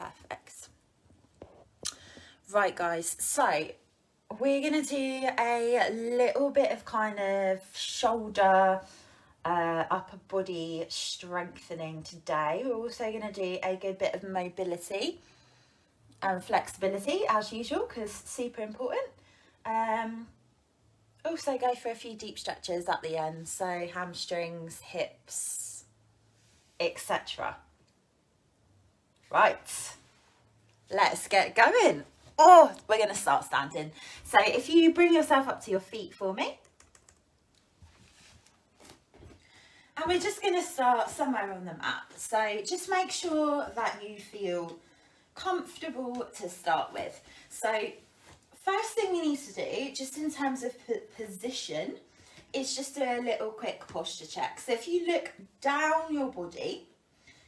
Perfect. Right guys, so we're going to do a little bit of kind of shoulder, upper body strengthening today. We're also going to do a good bit of mobility and flexibility as usual, because super important. Also go for a few deep stretches at the end, so hamstrings, hips, etc. Right, let's get going. Oh, we're going to start standing. So if you bring yourself up to your feet for me. And we're just going to start somewhere on the mat. So just make sure that you feel comfortable to start with. So first thing we need to do, just in terms of position, is just do a little quick posture check. So if you look down your body,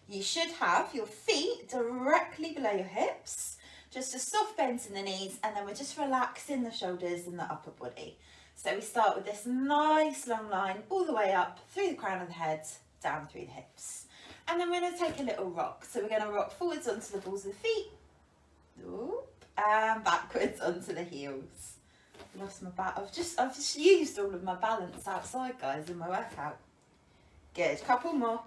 you should have your feet directly below your hips. Just a soft bend in the knees, and then we're just relaxing the shoulders and the upper body. So we start with this nice long line all the way up through the crown of the head, down through the hips. And then we're going to take a little rock. So we're going to rock forwards onto the balls of the feet, and backwards onto the heels. Lost my I've just used all of my balance outside, guys, in my workout. Good, couple more.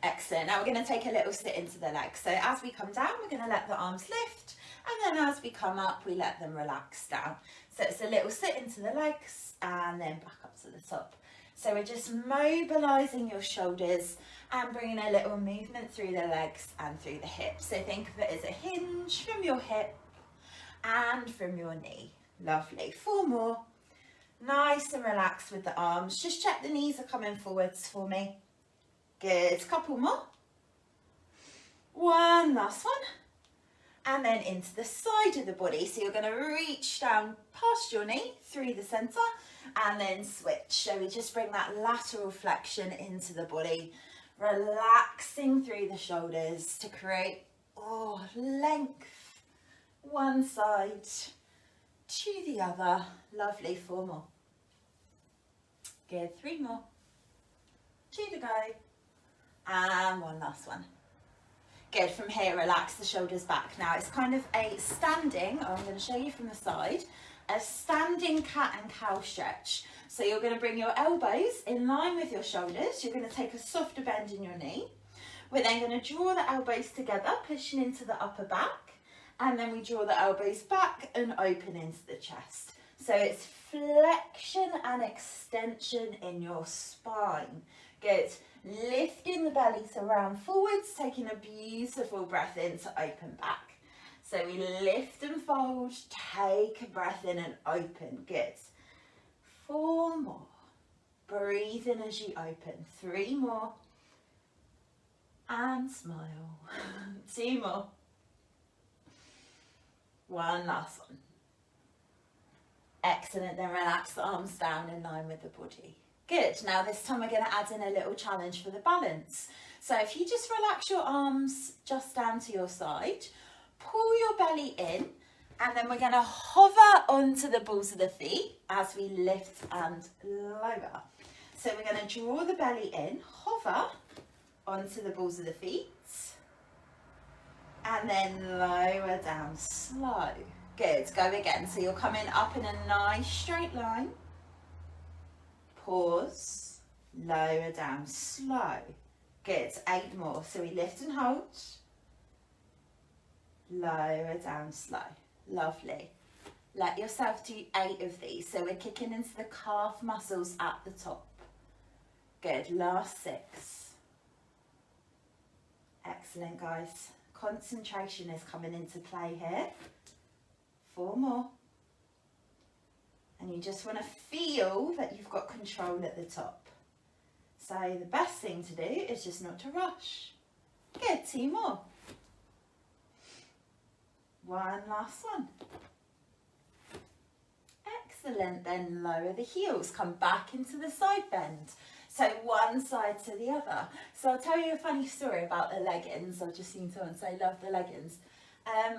Excellent. Now we're going to take a little sit into the legs. So as we come down, we're going to let the arms lift, and then as we come up, we let them relax down. So it's a little sit into the legs and then back up to the top. So we're just mobilising your shoulders and bringing a little movement through the legs and through the hips. So think of it as a hinge from your hip and from your knee. Lovely. 4 more. Nice and relaxed with the arms. Just check the knees are coming forwards for me. Good, couple more. One last one. And then into the side of the body. So you're going to reach down past your knee through the centre and then switch. So we just bring that lateral flexion into the body, relaxing through the shoulders to create length. One side to the other. Lovely. 4 more. Good, 3 more. 2 to go. And one last one. Good, from here, relax the shoulders back. Now it's kind of a standing, I'm going to show you from the side, a standing cat and cow stretch. So you're going to bring your elbows in line with your shoulders. You're going to take a softer bend in your knee. We're then going to draw the elbows together, pushing into the upper back. And then we draw the elbows back and open into the chest. So it's flexion and extension in your spine. Good. Lifting the belly to round forwards, taking a beautiful breath in to open back. So we lift and fold, take a breath in and open. Good. 4 more. Breathe in as you open. 3 more. And smile. 2 more. One last one. Excellent. Then relax the arms down in line with the body. Good. Now this time we're going to add in a little challenge for the balance. So if you just relax your arms just down to your side, pull your belly in, and then we're going to hover onto the balls of the feet as we lift and lower. So we're going to draw the belly in, hover onto the balls of the feet, and then lower down slow. Good. Go again. So you're coming up in a nice straight line. Pause, lower down, slow. Good, 8 more. So we lift and hold. Lower down, slow. Lovely. Let yourself do 8 of these. So we're kicking into the calf muscles at the top. Good, last 6. Excellent, guys. Concentration is coming into play here. 4 more. And you just want to feel that you've got control at the top. So the best thing to do is just not to rush. Good, 2 more. One last one. Excellent, then lower the heels, come back into the side bend. So one side to the other. So I'll tell you a funny story about the leggings. I've just seen someone say, love the leggings.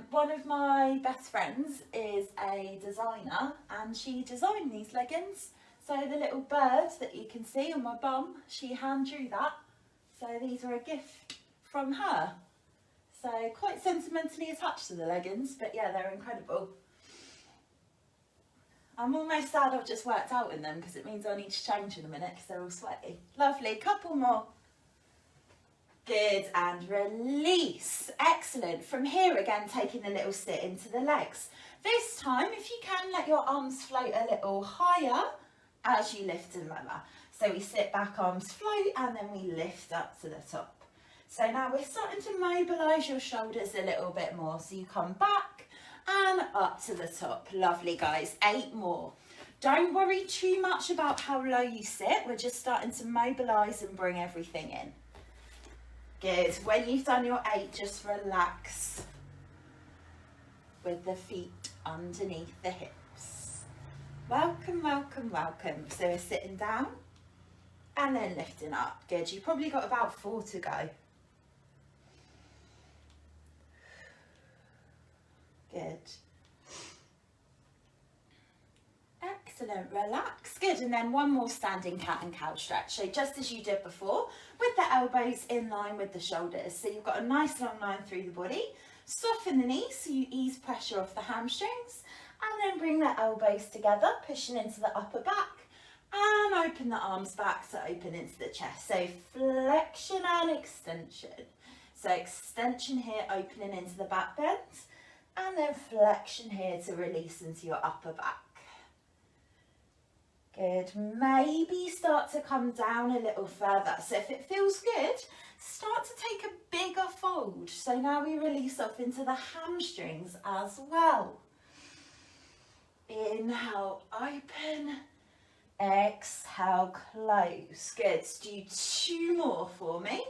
One of my best friends is a designer, and she designed these leggings. So the little bird that you can see on my bum, she hand drew that. So these are a gift from her. So quite sentimentally attached to the leggings, but yeah, they're incredible. I'm almost sad I've just worked out in them because it means I need to change in a minute because they're all sweaty. Lovely, couple more. Good, and release. Excellent. From here again, taking a little sit into the legs. This time, if you can, let your arms float a little higher as you lift and lower. So we sit back, arms float, and then we lift up to the top. So now we're starting to mobilise your shoulders a little bit more. So you come back and up to the top. Lovely, guys. 8 more. Don't worry too much about how low you sit. We're just starting to mobilise and bring everything in. Good. When you've done your 8, just relax with the feet underneath the hips. Welcome, welcome, welcome. So we're sitting down and then lifting up. Good. You've probably got about 4 to go. Good. Excellent, relax. Good, and then one more standing cat and cow stretch. So just as you did before, with the elbows in line with the shoulders. So you've got a nice long line through the body. Soften the knees so you ease pressure off the hamstrings. And then bring the elbows together, pushing into the upper back. And open the arms back to open into the chest. So flexion and extension. So extension here, opening into the back bend. And then flexion here to release into your upper back. Good. Maybe start to come down a little further. So if it feels good, start to take a bigger fold. So now we release off into the hamstrings as well. Inhale, open. Exhale, close. Good. Do 2 more for me.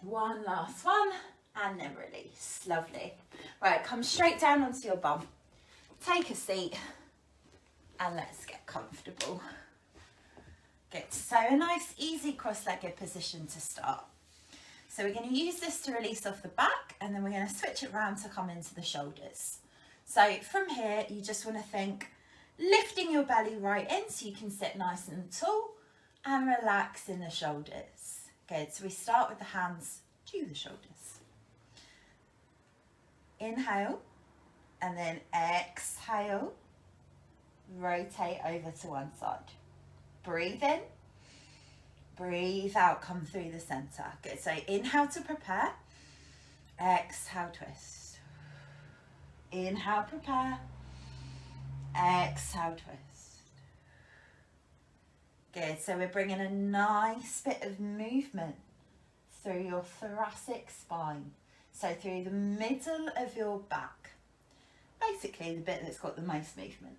One last one. And then release. Lovely. Right, come straight down onto your bum. Take a seat. And let's get comfortable. Good. So a nice, easy cross-legged position to start. So we're going to use this to release off the back. And then we're going to switch it around to come into the shoulders. So from here, you just want to think lifting your belly right in so you can sit nice and tall. And relax in the shoulders. Good. So we start with the hands to the shoulders. Inhale, and then exhale, rotate over to one side. Breathe in, breathe out, come through the center. Good, so inhale to prepare, exhale, twist. Inhale, prepare, exhale, twist. Good, so we're bringing a nice bit of movement through your thoracic spine. So through the middle of your back, basically the bit that's got the most movement.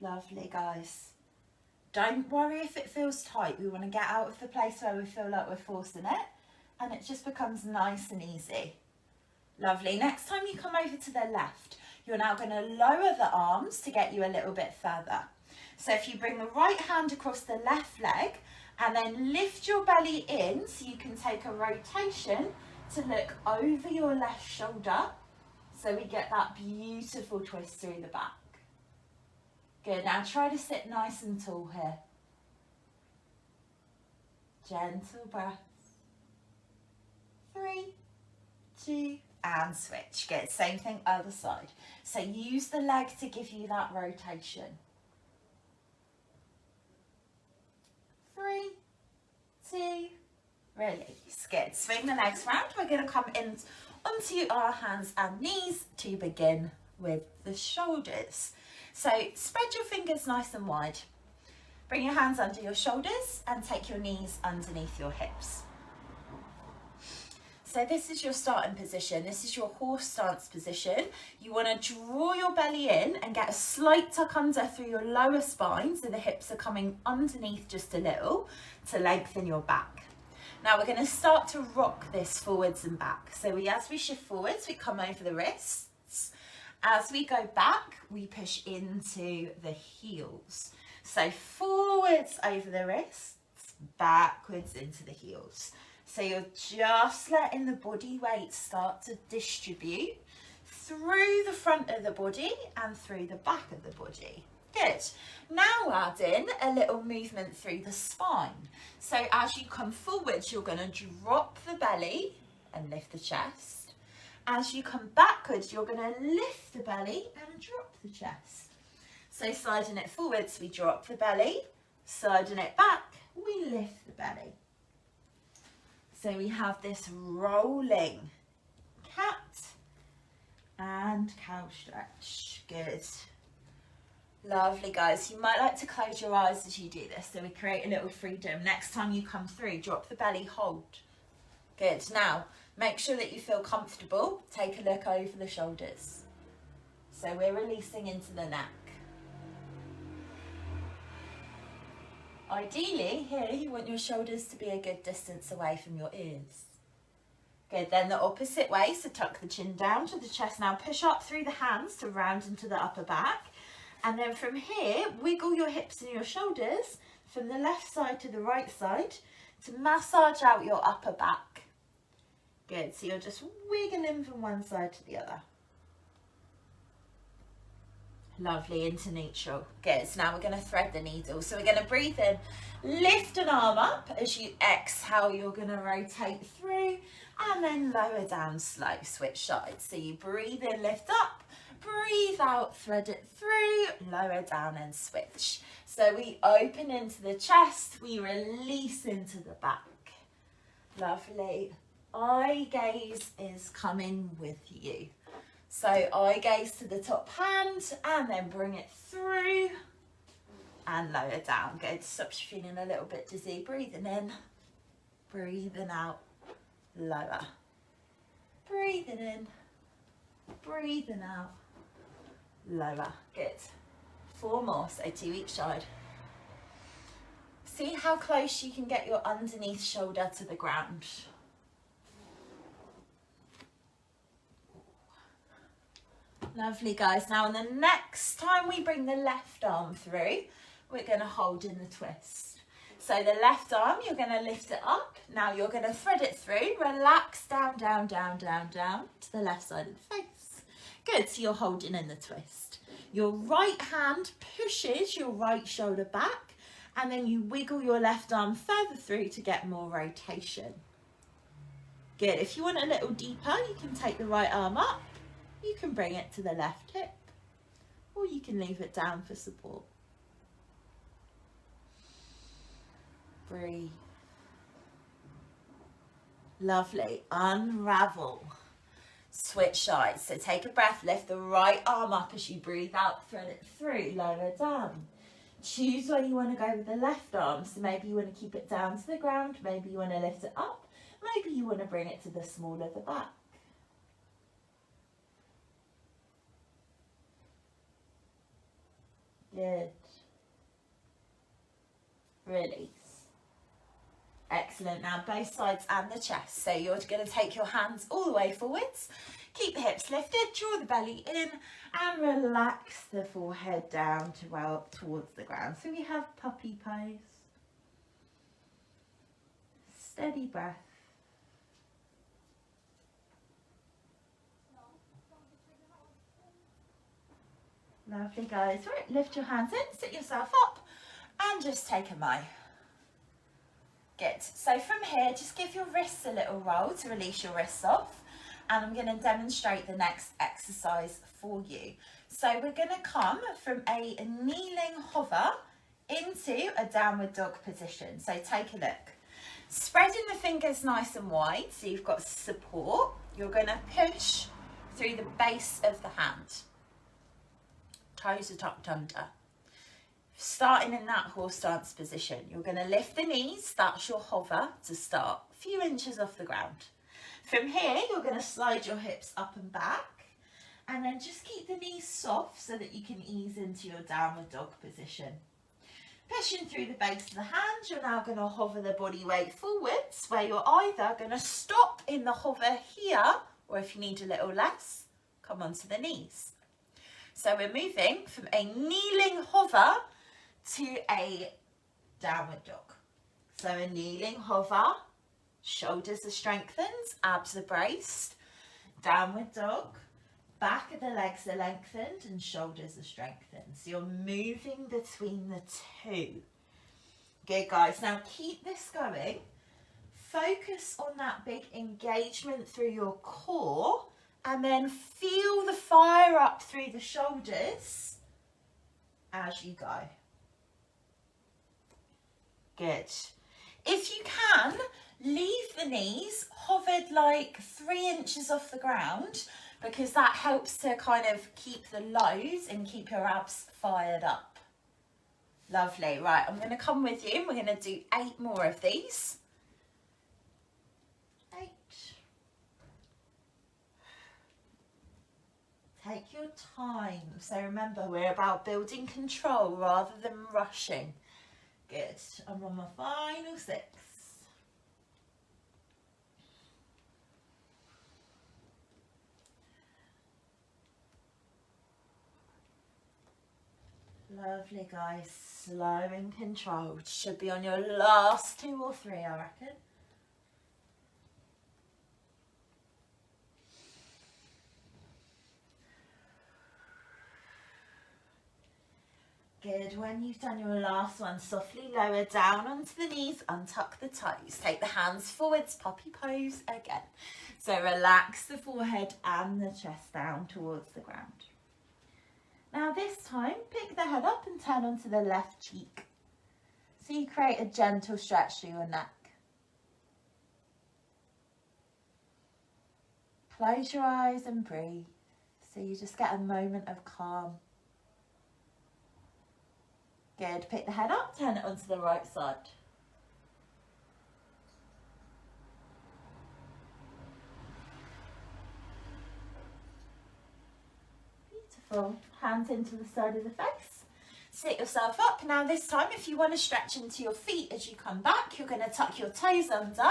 Lovely, guys. Don't worry if it feels tight. We want to get out of the place where we feel like we're forcing it, and it just becomes nice and easy. Lovely. Next time you come over to the left, you're now going to lower the arms to get you a little bit further. So if you bring the right hand across the left leg, and then lift your belly in so you can take a rotation to look over your left shoulder so we get that beautiful twist through the back. Good, now try to sit nice and tall here. Gentle breaths. 3, 2, and switch. Good, same thing other side. So use the leg to give you that rotation. 3, 2, release. Good. Swing the legs round. We're going to come in onto our hands and knees to begin with the shoulders. So spread your fingers nice and wide. Bring your hands under your shoulders and take your knees underneath your hips. So this is your starting position. This is your horse stance position. You want to draw your belly in and get a slight tuck under through your lower spine so the hips are coming underneath just a little to lengthen your back. Now we're going to start to rock this forwards and back. So as we shift forwards, we come over the wrists. As we go back, we push into the heels. So forwards over the wrists, backwards into the heels. So you're just letting the body weight start to distribute through the front of the body and through the back of the body. Good. Now add in a little movement through the spine. So as you come forwards, you're going to drop the belly and lift the chest. As you come backwards, you're going to lift the belly and drop the chest. So sliding it forwards, we drop the belly. Sliding it back, we lift the belly. So we have this rolling cat and cow stretch. Good. Lovely, guys. You might like to close your eyes as you do this, so we create a little freedom. Next time you come through, drop the belly, hold. Good. Now, make sure that you feel comfortable. Take a look over the shoulders. So we're releasing into the neck. Ideally, here, you want your shoulders to be a good distance away from your ears. Good. Then the opposite way, so tuck the chin down to the chest. Now push up through the hands to round into the upper back. And then from here, wiggle your hips and your shoulders from the left side to the right side to massage out your upper back. Good, so you're just wiggling from one side to the other. Lovely, into neutral. Good, so now we're going to thread the needle. So we're going to breathe in, lift an arm up. As you exhale, you're going to rotate through and then lower down slow, switch sides. So you breathe in, lift up. Breathe out, thread it through, lower down and switch. So we open into the chest, we release into the back. Lovely. Eye gaze is coming with you. So eye gaze to the top hand and then bring it through and lower down. Good. Stops you feeling a little bit dizzy. Breathing in, breathing out, lower. Breathing in, breathing out. Lower. Good. 4 more, so 2 each side. See how close you can get your underneath shoulder to the ground. Lovely, guys. Now, the next time we bring the left arm through, we're going to hold in the twist. So the left arm, you're going to lift it up. Now you're going to thread it through. Relax down, down, down, down, down to the left side of the face. Good, so you're holding in the twist. Your right hand pushes your right shoulder back and then you wiggle your left arm further through to get more rotation. Good, if you want a little deeper, you can take the right arm up, you can bring it to the left hip, or you can leave it down for support. Breathe. Lovely, unravel. Switch sides. So take a breath, lift the right arm up as you breathe out, thread it through, lower down. Choose where you want to go with the left arm. So maybe you want to keep it down to the ground, maybe you want to lift it up, maybe you want to bring it to the small of the back. Good. Release. Excellent. Now both sides and the chest. So you're going to take your hands all the way forwards. Keep the hips lifted, draw the belly in and relax the forehead down to well towards the ground. So we have puppy pose. Steady breath. Lovely, guys. Right, lift your hands in, sit yourself up and just take a mo. Good. So from here, just give your wrists a little roll to release your wrists off. And I'm going to demonstrate the next exercise for you. So we're going to come from a kneeling hover into a downward dog position. So take a look. Spreading the fingers nice and wide so you've got support. You're going to push through the base of the hand. Toes are tucked under. Starting in that horse stance position, you're going to lift the knees, that's your hover to start, a few inches off the ground. From here, you're going to slide your hips up and back, and then just keep the knees soft so that you can ease into your downward dog position. Pushing through the base of the hand, you're now going to hover the body weight forwards, where you're either going to stop in the hover here, or if you need a little less, come onto the knees. So we're moving from a kneeling hover to a downward dog. So a kneeling hover, shoulders are strengthened, abs are braced, downward dog, back of the legs are lengthened and shoulders are strengthened. So you're moving between the two. Good, guys. Now keep this going. Focus on that big engagement through your core and then feel the fire up through the shoulders as you go. Good. If you can, leave the knees hovered like 3 inches off the ground, because that helps to kind of keep the lows and keep your abs fired up. Lovely. Right, I'm going to come with you and we're going to do 8 more of these. 8. Take your time. So remember, we're about building control rather than rushing. Good. I'm on my final 6. Lovely, guys. Slow and controlled. Should be on your last 2 or 3, I reckon. Good. When you've done your last one, softly lower down onto the knees, untuck the toes. Take the hands forwards, puppy pose again. So relax the forehead and the chest down towards the ground. Now this time, pick the head up and turn onto the left cheek. So you create a gentle stretch through your neck. Close your eyes and breathe. So you just get a moment of calm. Good. Pick the head up, turn it onto the right side. Beautiful. Hands into the side of the face. Sit yourself up. Now this time, if you want to stretch into your feet as you come back, you're going to tuck your toes under.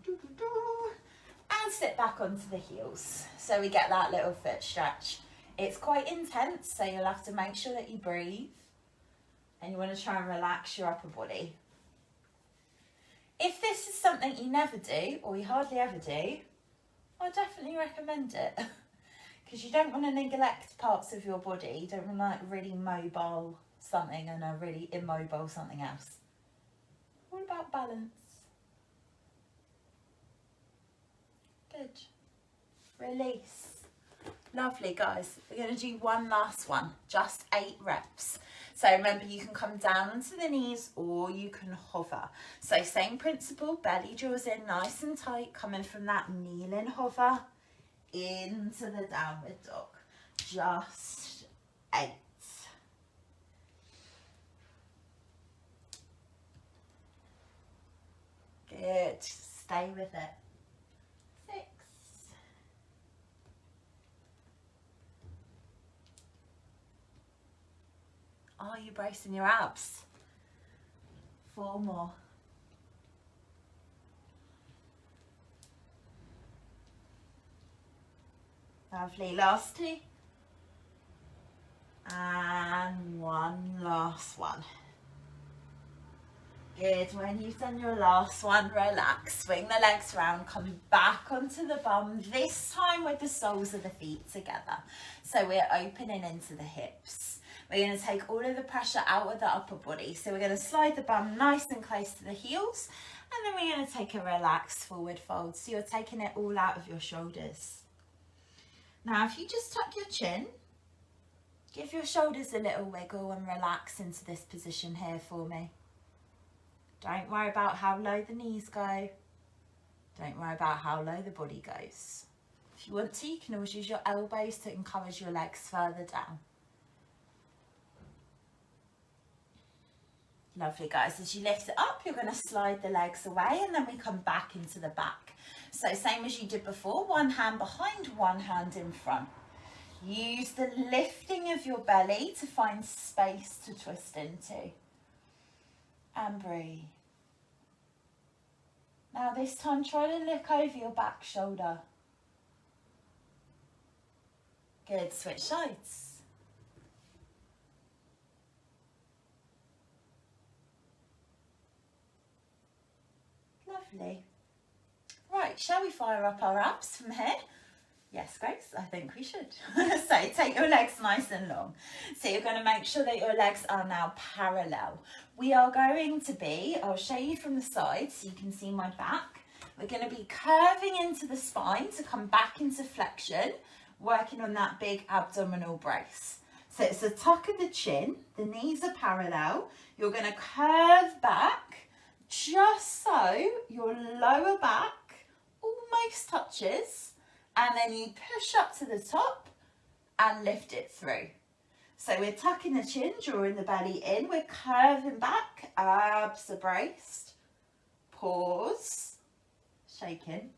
And sit back onto the heels. So we get that little foot stretch. It's quite intense, so you'll have to make sure that you breathe. And you want to try and relax your upper body. If this is something you never do, or you hardly ever do, I definitely recommend it. Because you don't want to neglect parts of your body. You don't want to like really mobile something and a really immobile something else. All about balance. Good. Release. Lovely, guys. We're going to do one last one. Just 8 reps. So remember, you can come down onto the knees or you can hover. So same principle, belly draws in nice and tight, coming from that kneeling hover into the downward dog. Just 8. Good. Stay with it. 6. Are you bracing your abs? 4 more. Lovely. Last 2. And one last one. Good. When you've done your last one, relax. Swing the legs round, come back onto the bum, this time with the soles of the feet together. So we're opening into the hips. We're going to take all of the pressure out of the upper body. So we're going to slide the bum nice and close to the heels. And then we're going to take a relaxed forward fold. So you're taking it all out of your shoulders. Now, if you just tuck your chin, give your shoulders a little wiggle and relax into this position here for me. Don't worry about how low the knees go. Don't worry about how low the body goes. If you want to, you can always use your elbows to encourage your legs further down. Lovely, guys. As you lift it up, you're going to slide the legs away and then we come back into the back. So same as you did before, one hand behind, one hand in front. Use the lifting of your belly to find space to twist into. And breathe. Now this time, try to look over your back shoulder. Good. Switch sides. Lovely. Right, shall we fire up our abs from here? Yes, Grace, I think we should. So take your legs nice and long. So you're going to make sure that your legs are now parallel. We are going to be, I'll show you from the side so you can see my back. We're going to be curving into the spine to come back into flexion, working on that big abdominal brace. So it's a tuck of the chin, the knees are parallel. You're going to curve back just so your lower back almost touches, and then you push up to the top and lift it through. So we're tucking the chin, drawing the belly in, we're curving back, abs are braced, pause, shaking,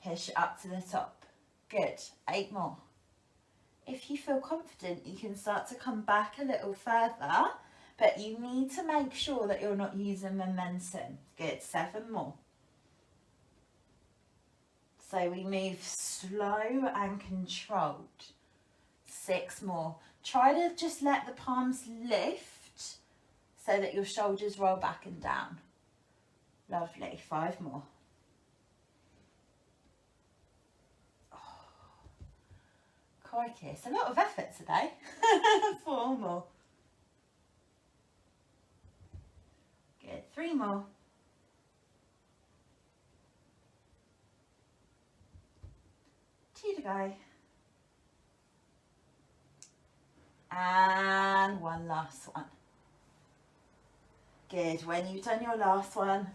push up to the top. Good, 8 more. If you feel confident, you can start to come back a little further, but you need to make sure that you're not using momentum. Good, 7 more. So we move slow and controlled. 6 more. Try to just let the palms lift so that your shoulders roll back and down. Lovely. 5 more. Oh, crikey, it's a lot of effort today. 4 more. Good. 3 more. 2 to go. And 1 last one. Good. When you've done your last one,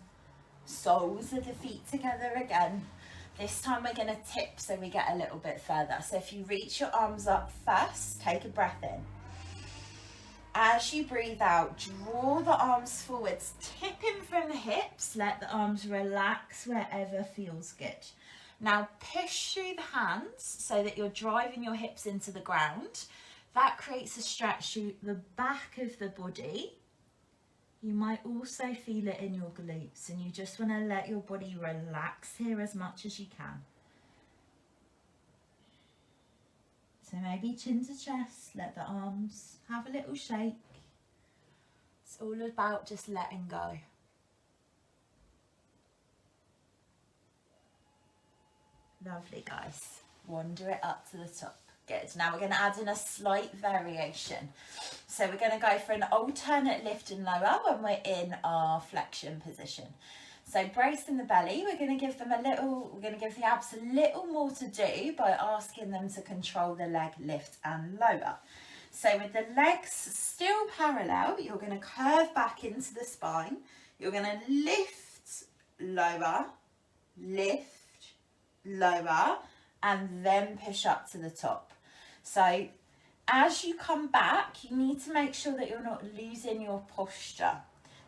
soles of the feet together again. This time we're going to tip so we get a little bit further. So if you reach your arms up first, take a breath in. As you breathe out, draw the arms forwards, tipping from the hips. Let the arms relax wherever feels good. Now push through the hands so that you're driving your hips into the ground. That creates a stretch through the back of the body. You might also feel it in your glutes, and you just want to let your body relax here as much as you can. So maybe chin to chest, let the arms have a little shake. It's all about just letting go. Lovely, guys. Wander it up to the top. Good. Now we're going to add in a slight variation. So we're going to go for an alternate lift and lower when we're in our flexion position. So bracing the belly, we're going to give the abs a little more to do by asking them to control the leg lift and lower. So with the legs still parallel, you're going to curve back into the spine. You're going to lift, lower, lift, lower, and then push up to the top. So as you come back, you need to make sure that you're not losing your posture.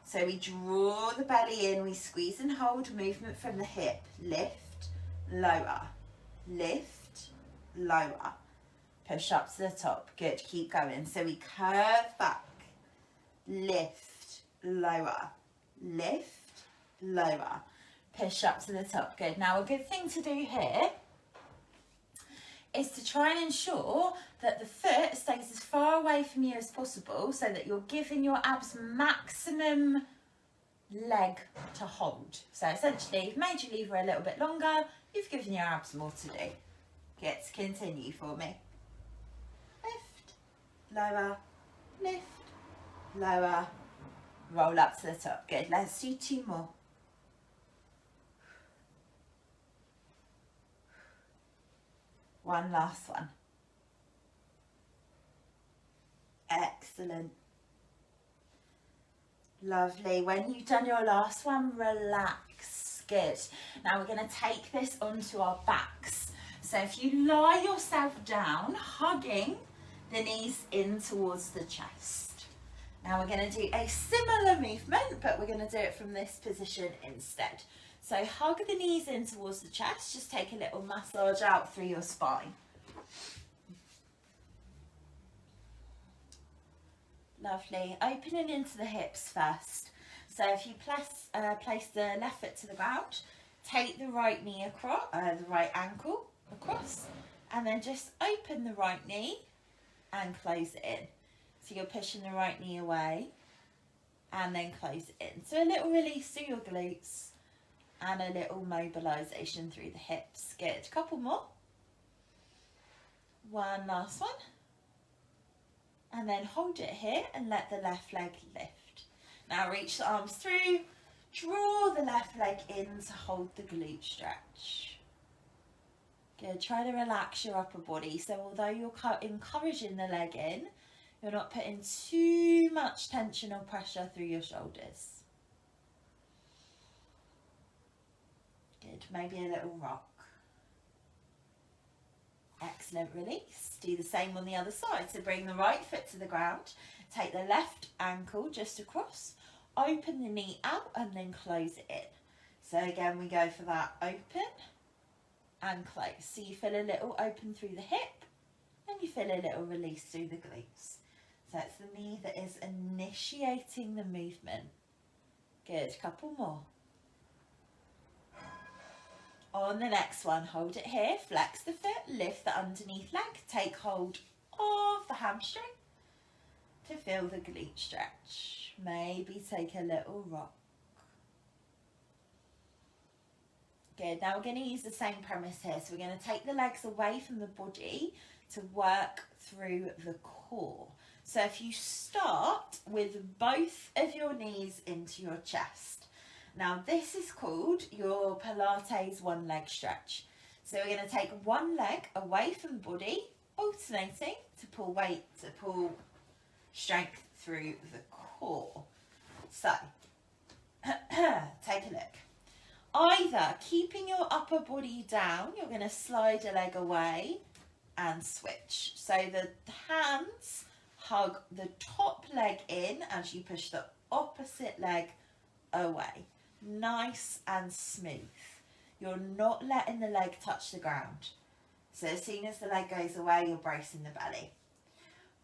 So we draw the belly in, we squeeze and hold, movement from the hip, lift, lower, push up to the top. Good, keep going. So we curve back, lift, lower, push up to the top. Good. Now a good thing to do here is to try and ensure that the foot stays as far away from you as possible so that you're giving your abs maximum leg to hold. So essentially, you've made your lever a little bit longer, you've given your abs more to do. Get to continue for me. Lift, lower, roll up to the top. Good, let's do 2 more. One last one. Excellent. Lovely. When you've done your last one, relax. Good. Now we're going to take this onto our backs. So if you lie yourself down, hugging the knees in towards the chest. Now we're going to do a similar movement, but we're going to do it from this position instead. So hug the knees in towards the chest, just take a little massage out through your spine. Lovely. Opening into the hips first. So if you place the left foot to the ground, take the right knee across, the right ankle across, and then just open the right knee and close it in. So you're pushing the right knee away and then close it in. So a little release through your glutes and a little mobilisation through the hips. Good. Couple more. One last one. And then hold it here and let the left leg lift. Now reach the arms through, draw the left leg in to hold the glute stretch. Good, try to relax your upper body. So although you're encouraging the leg in, you're not putting too much tension or pressure through your shoulders. Good, maybe a little rock. Excellent, release. Do the same on the other side. So bring the right foot to the ground, take the left ankle just across, open the knee out and then close it in. So again, we go for that open and close. So you feel a little open through the hip and you feel a little release through the glutes. So it's the knee that is initiating the movement. Good, couple more. On the next one, hold it here, flex the foot, lift the underneath leg, take hold of the hamstring to feel the glute stretch. Maybe take a little rock. Good, now we're going to use the same premise here. So we're going to take the legs away from the body to work through the core. So if you start with both of your knees into your chest. Now this is called your Pilates one leg stretch. So we're going to take one leg away from the body, alternating to pull weight, to pull strength through the core. So take a look. Either keeping your upper body down, you're going to slide a leg away and switch. So the hands hug the top leg in as you push the opposite leg away. Nice and smooth. You're not letting the leg touch the ground. So as soon as the leg goes away, you're bracing the belly.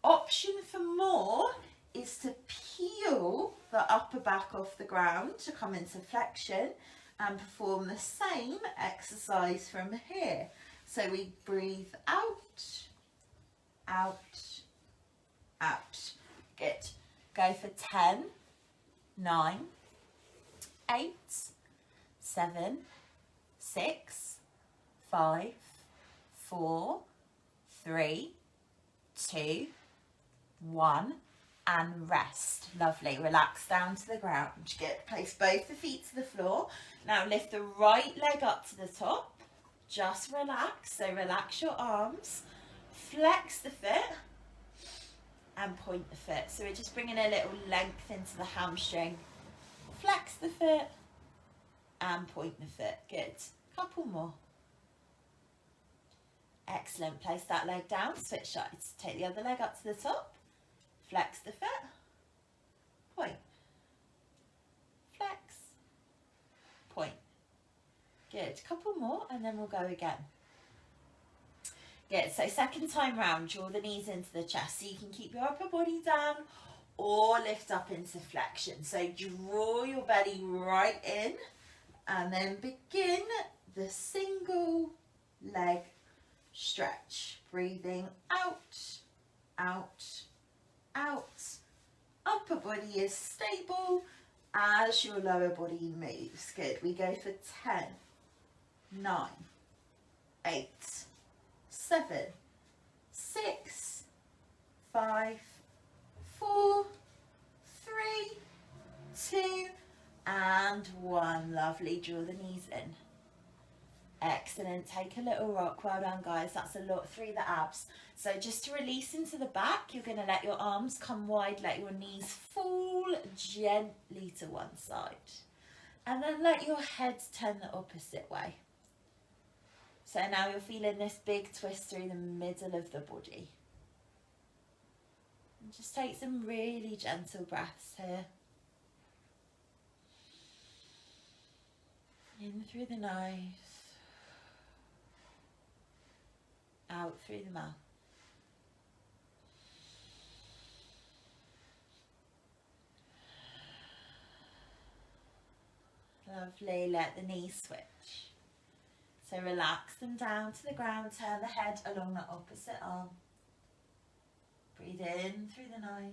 Option for more is to peel the upper back off the ground to come into flexion and perform the same exercise from here. So we breathe out, out, out. Good. Go for 10, 9, 8, 7, 6, 5, 4, 3, 2, 1, and rest. Lovely. Relax down to the ground. Good. Place both the feet to the floor. Now lift the right leg up to the top. Just relax. So relax your arms. Flex the foot and point the foot. So we're just bringing a little length into the hamstring. Flex the foot and point the foot. Good. Couple more. Excellent. Place that leg down. Switch sides. Take the other leg up to the top. Flex the foot. Point. Flex. Point. Good. Couple more and then we'll go again. Good. So second time round, draw the knees into the chest. So you can keep your upper body down or lift up into flexion. So draw your belly right in and then begin the single leg stretch. Breathing out, out, out. Upper body is stable as your lower body moves. Good. We go for 10, 9, 8, 7, 6, 5, 4, 3, 2, and 1. Lovely. Draw the knees in. Excellent. Take a little rock. Well done, guys. That's a lot through the abs. So just to release into the back, you're going to let your arms come wide, let your knees fall gently to one side. And then let your head turn the opposite way. So now you're feeling this big twist through the middle of the body. And just take some really gentle breaths here. In through the nose. Out through the mouth. Lovely, let the knees switch. So relax them down to the ground, turn the head along the opposite arm. Breathe in through the nose.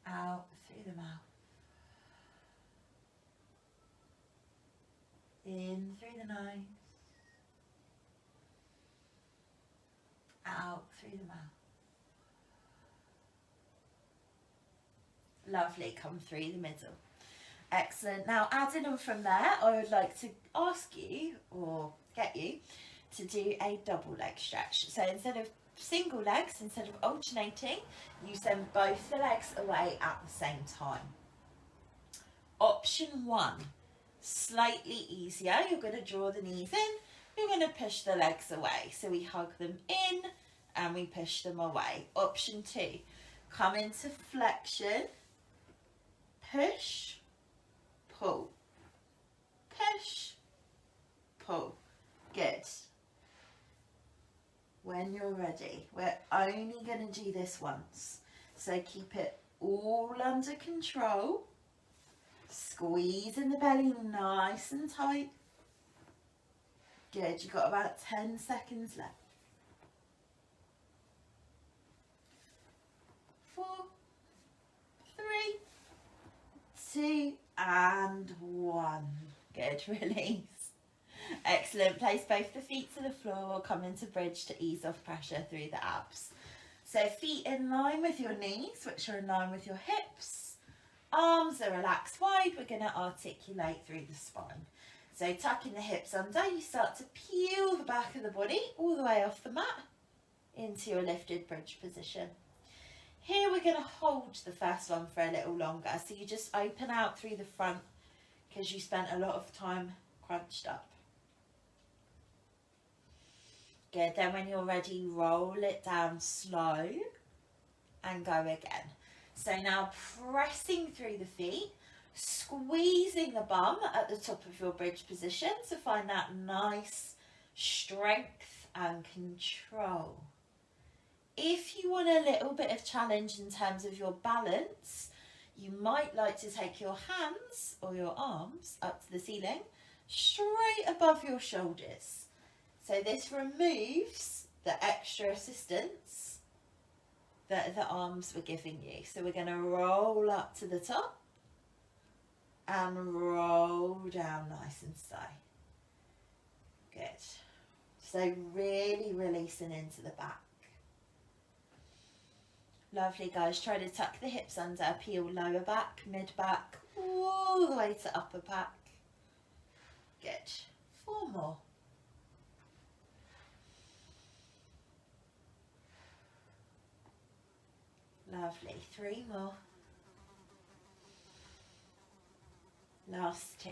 Out through the mouth. In through the nose. the mouth. Lovely, come through the middle. Excellent. Now adding on from there, I would like to ask you or get you to do a double leg stretch. So instead of single legs, instead of alternating, you send both the legs away at the same time. Option 1, slightly easier. You're going to draw the knees in, you're going to push the legs away. So we hug them in and we push them away. Option 2, come into flexion, push, pull, push, pull. Good. When you're ready, we're only going to do this once. So keep it all under control. Squeezing the belly nice and tight. Good, you've got about 10 seconds left. 4, 3, 2, and 1. Good, release. Excellent, place both the feet to the floor, come into bridge to ease off pressure through the abs. So feet in line with your knees, which are in line with your hips. Arms are relaxed wide, we're going to articulate through the spine. So tucking the hips under, you start to peel the back of the body all the way off the mat into your lifted bridge position. Here we're going to hold the first one for a little longer. So you just open out through the front because you spent a lot of time crunched up. Good, then when you're ready, roll it down slow and go again. So now pressing through the feet, squeezing the bum at the top of your bridge position to find that nice strength and control. If you want a little bit of challenge in terms of your balance, you might like to take your hands or your arms up to the ceiling, straight above your shoulders. So this removes the extra assistance that the arms were giving you. So we're going to roll up to the top and roll down nice and slow. Good. So really releasing into the back. Lovely, guys. Try to tuck the hips under, peel lower back, mid back, all the way to upper back. Good. 4 more. Lovely. 3 more. Last 2.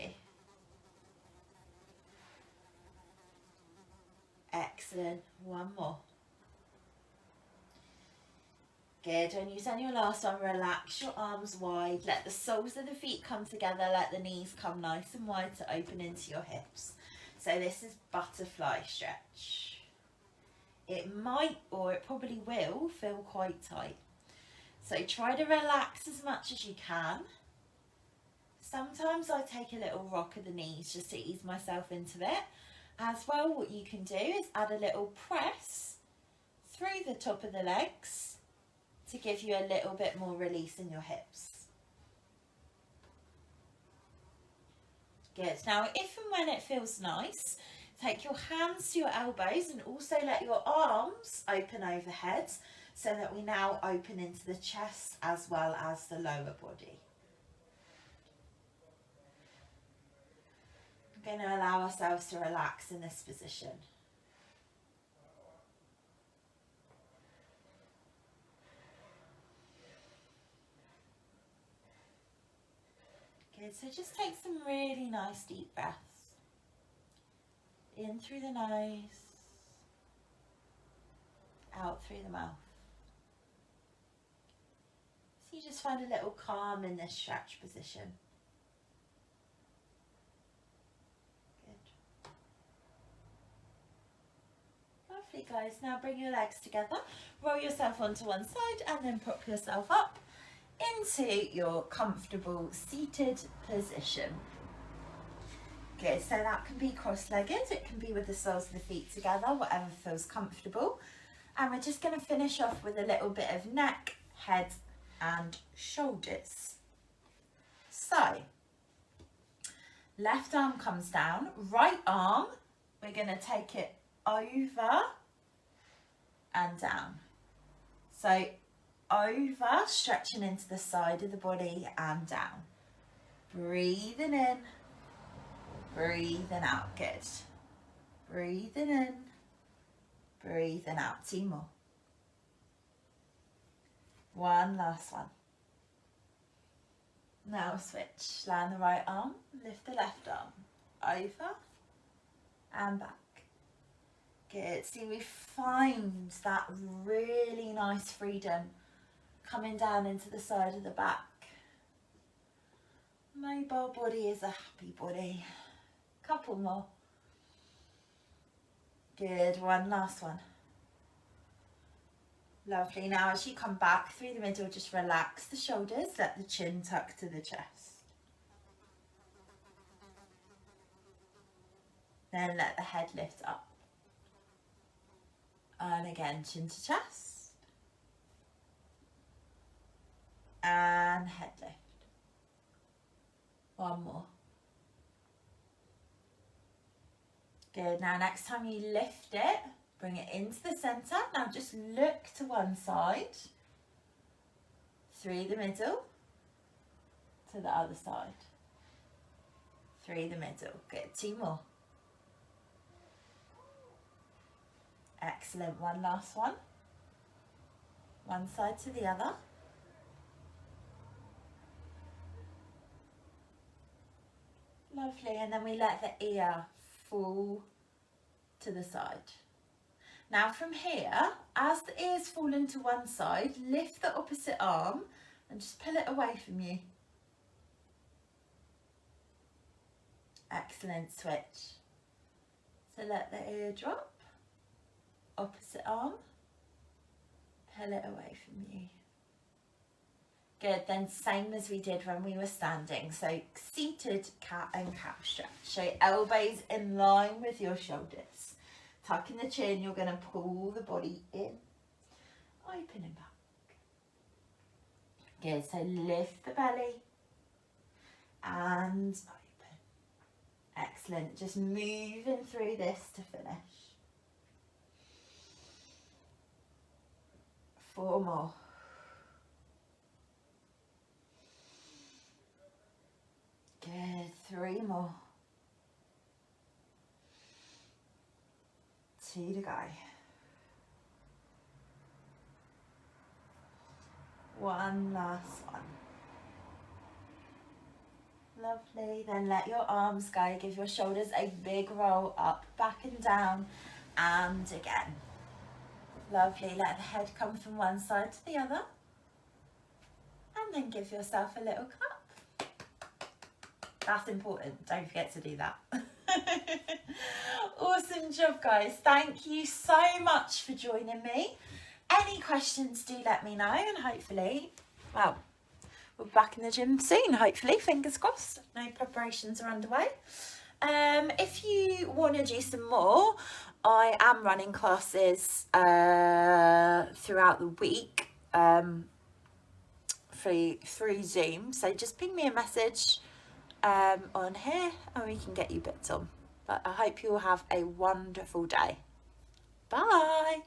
Excellent. 1 more. Good. When you send your last one, relax your arms wide. Let the soles of the feet come together. Let the knees come nice and wide to open into your hips. So this is butterfly stretch. It might, or it probably will, feel quite tight. So try to relax as much as you can. Sometimes I take a little rock of the knees just to ease myself into it. As well, what you can do is add a little press through the top of the legs to give you a little bit more release in your hips. Good. Now, if and when it feels nice, take your hands to your elbows and also let your arms open overhead so that we now open into the chest as well as the lower body. We're going to allow ourselves to relax in this position. Good, so just take some really nice deep breaths. In through the nose, out through the mouth. So you just find a little calm in this stretch position. Lovely, guys. Now bring your legs together, roll yourself onto one side and then prop yourself up into your comfortable seated position. Good, so that can be cross-legged, it can be with the soles of the feet together, whatever feels comfortable. And we're just going to finish off with a little bit of neck, head and shoulders. So, left arm comes down, right arm, we're going to take it over and down. So over, stretching into the side of the body and down. Breathing in, breathing out. Good. Breathing in, breathing out. 2 more. One last one. Now switch. Land the right arm, lift the left arm. Over and back. Good. See, we find that really nice freedom coming down into the side of the back. Mobile body is a happy body. Couple more. Good. One last one. Lovely. Now as you come back through the middle, just relax the shoulders, let the chin tuck to the chest. Then let the head lift up. And again, chin to chest. And head lift. One more. Good. Now next time you lift it, bring it into the centre. Now just look to one side, through the middle, to the other side, through the middle. Good. 2 more. Excellent. One last one. One side to the other. Lovely. And then we let the ear fall to the side. Now from here, as the ears fall into one side, lift the opposite arm and just pull it away from you. Excellent. Switch. So let the ear drop. Opposite arm, pull it away from you. Good. Then same as we did when we were standing. So seated cat and cow stretch. So elbows in line with your shoulders. Tucking the chin, you're going to pull the body in, open and back. Good. So lift the belly and open. Excellent. Just moving through this to finish. 4 more. Good. 3 more. 2 to go. 1 last one. Lovely. Then let your arms go. Give your shoulders a big roll up, back and down, and again. Lovely. Let the head come from one side to the other. And then give yourself a little cup. That's important. Don't forget to do that. Awesome job, guys. Thank you so much for joining me. Any questions, do let me know. And hopefully, well, we'll be back in the gym soon. Hopefully, fingers crossed. No preparations are underway. If you want to do some more, I am running classes throughout the week through Zoom. So just ping me a message on here and we can get you booked on. But I hope you will have a wonderful day. Bye.